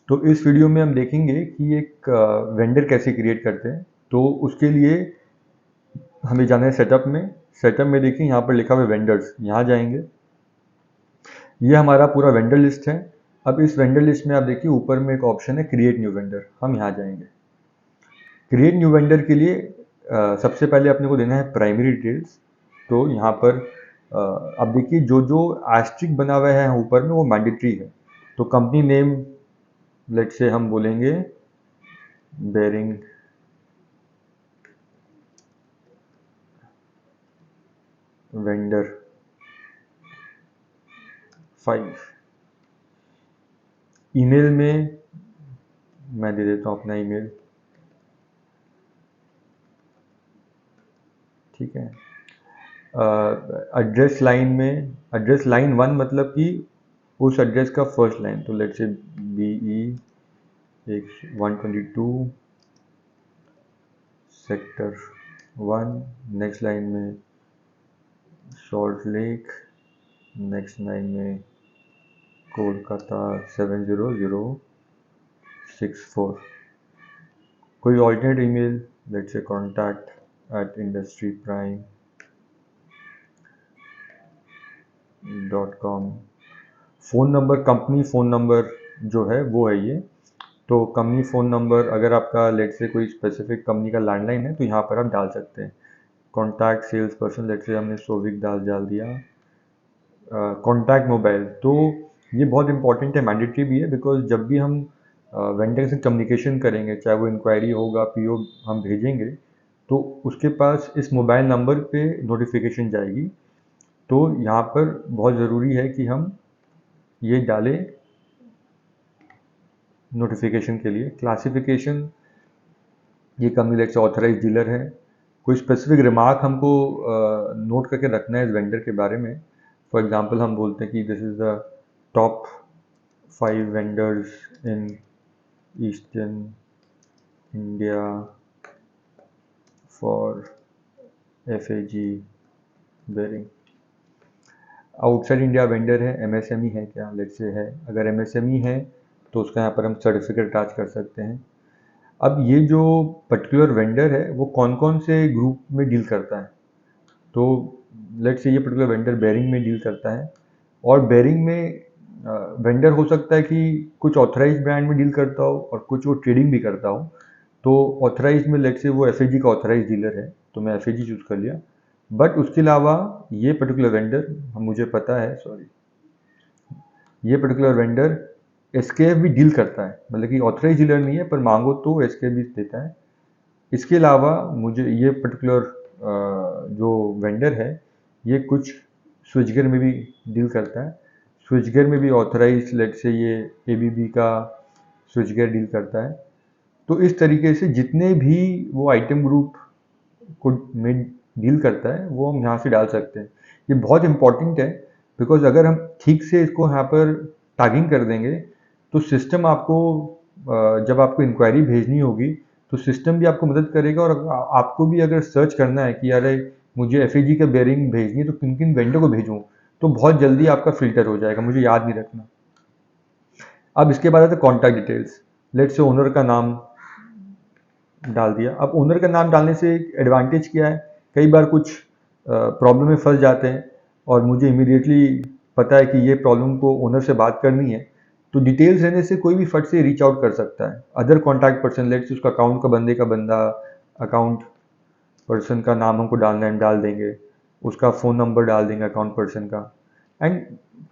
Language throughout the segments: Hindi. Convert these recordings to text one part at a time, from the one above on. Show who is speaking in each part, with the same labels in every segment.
Speaker 1: तो इस वीडियो में हम देखेंगे कि एक वेंडर कैसे क्रिएट करते हैं। तो उसके लिए हमें जाना है सेटअप में देखिए यहाँ पर लिखा हुआ है वेंडर्स, यहाँ जाएंगे। ये हमारा पूरा वेंडर लिस्ट है। अब इस वेंडर लिस्ट में आप देखिए ऊपर में एक ऑप्शन है क्रिएट न्यू वेंडर, हम यहाँ जाएंगे। क्रिएट न्यू वेंडर के लिए सबसे पहले अपने को देना है प्राइमरी डिटेल्स। तो यहाँ पर अब देखिए जो जो एस्ट्रिक बना हुआ है ऊपर में वो मैंडेटरी है। तो कंपनी नेम लेट से हम बोलेंगे बेरिंग वेंडर 5। ईमेल में मैं दे देता हूँ अपना ईमेल, ठीक है। एड्रेस लाइन में एड्रेस लाइन 1 मतलब कि उस एड्रेस का फर्स्ट लाइन, तो लेट से BE 122 सेक्टर 1। नेक्स्ट लाइन में सॉल्ट लेक, नेक्स्ट लाइन में कोलकाता 70064। कोई ऑल्टरनेट ईमेल लेट से contact@industryprime.com। Phone number, company phone number जो है वो है ये। तो कंपनी फ़ोन नंबर अगर आपका लेट से कोई स्पेसिफिक कंपनी का लैंडलाइन है तो यहाँ पर आप डाल सकते हैं। कॉन्टैक्ट सेल्स पर्सन लेट से हमने सोविक डाल दिया। कॉन्टैक्ट मोबाइल, तो ये बहुत इंपॉर्टेंट है, मैंडेटरी भी है, बिकॉज जब भी हम वेंडर से कम्युनिकेशन करेंगे, चाहे वो इंक्वायरी होगा, PO हम भेजेंगे, तो उसके पास इस मोबाइल नंबर पे नोटिफिकेशन जाएगी। तो यहाँ पर बहुत ज़रूरी है कि हम ये डालें नोटिफिकेशन के लिए। क्लासिफिकेशन, ये कंपनी लेट से ऑथराइज डीलर है। कोई स्पेसिफिक रिमार्क हमको नोट करके रखना है इस वेंडर के बारे में। फॉर एग्जांपल हम बोलते हैं कि this is the top 5 vendors in eastern India for FAG bearing. Outside India vendor है, MSME है क्या, लेट से है। अगर MSME है तो उसका यहाँ पर हम सर्टिफिकेट अटैच कर सकते हैं। अब ये जो पर्टिकुलर वेंडर है वो कौन कौन से ग्रुप में डील करता है, तो लेट से ये पर्टिकुलर वेंडर बेरिंग में डील करता है। और बेरिंग में वेंडर हो सकता है कि कुछ ऑथराइज ब्रांड में डील करता हो और कुछ वो ट्रेडिंग भी करता हो। तो ऑथराइज में लेट से वो FAG का ऑथराइज डीलर है, तो मैं FAG चूज़ कर लिया। बट उसके अलावा ये पर्टिकुलर वेंडर, मुझे पता है, सॉरी, ये पर्टिकुलर वेंडर SKF भी डील करता है, मतलब कि ऑथराइज डीलर नहीं है पर मांगो तो SKF भी देता है। इसके अलावा मुझे ये पर्टिकुलर जो वेंडर है ये कुछ स्विचगेयर में भी डील करता है। स्विचगेयर में भी ऑथराइज लेट से ये ABB का स्विचगेयर डील करता है। तो इस तरीके से जितने भी वो आइटम ग्रुप को में डील करता है वो हम यहाँ से डाल सकते हैं। ये बहुत इंपॉर्टेंट है, बिकॉज अगर हम ठीक से इसको यहाँ पर टैगिंग कर देंगे तो सिस्टम आपको जब आपको इंक्वायरी भेजनी होगी तो सिस्टम भी आपको मदद करेगा। और आपको भी अगर सर्च करना है कि अरे मुझे FAG का बेरिंग भेजनी है तो किन किन वेंडर को भेजूँ, तो बहुत जल्दी आपका फिल्टर हो जाएगा, मुझे याद नहीं रखना। अब इसके बाद आता है कॉन्टैक्ट डिटेल्स। लेट से ओनर का नाम डाल दिया। अब ओनर का नाम डालने से एडवांटेज क्या है, कई बार कुछ प्रॉब्लम में फंस जाते हैं और मुझे इमीडिएटली पता है कि ये प्रॉब्लम को ओनर से बात करनी है, तो डिटेल्स रहने से कोई भी फट से रीच आउट कर सकता है। अदर कॉन्टैक्ट पर्सन, लेट से उसका अकाउंट का बंदे का बंदा, अकाउंट पर्सन का नाम हमको डालना है, डाल देंगे, उसका फ़ोन नंबर डाल देंगे अकाउंट पर्सन का, एंड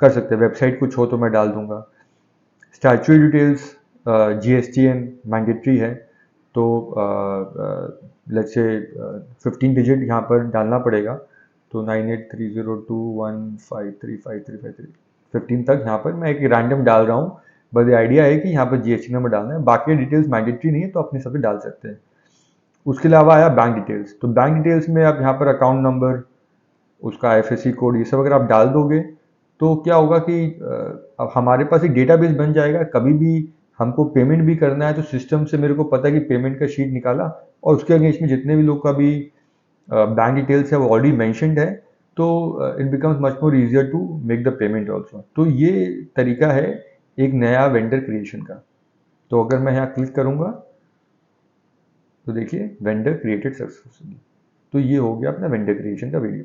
Speaker 1: कर सकते हैं। वेबसाइट कुछ हो तो मैं डाल दूंगा। स्टैट्यूटरी डिटेल्स, GSTN मैंडेटरी है, तो लेट्स से 15 डिजिट यहाँ पर डालना पड़ेगा। तो 983021535353 15 तक यहाँ पर मैं एक रैंडम डाल रहा हूँ, बस ये आइडिया है कि यहाँ पर GST नंबर डालना है। बाकी डिटेल्स मैंडेटरी नहीं है तो अपने सब डाल सकते हैं। उसके अलावा आया बैंक डिटेल्स। तो बैंक डिटेल्स में आप यहाँ पर अकाउंट नंबर, उसका IFSC कोड, ये सब अगर आप डाल दोगे तो क्या होगा कि अब हमारे पास एक डेटाबेस बन जाएगा। कभी भी हमको पेमेंट भी करना है तो सिस्टम से मेरे को पता है कि पेमेंट का शीट निकाला और उसके अगेंस्ट में जितने भी लोग का भी बैंक डिटेल्स है वो ऑलरेडी मेंशन्ड है, तो it becomes much more easier to make the payment also. तो ये तरीका है एक नया वेंडर क्रिएशन का। तो अगर मैं यहाँ क्लिक करूँगा तो देखिए वेंडर क्रिएटेड सक्सेसफुली। तो ये हो गया अपना वेंडर क्रिएशन का वीडियो।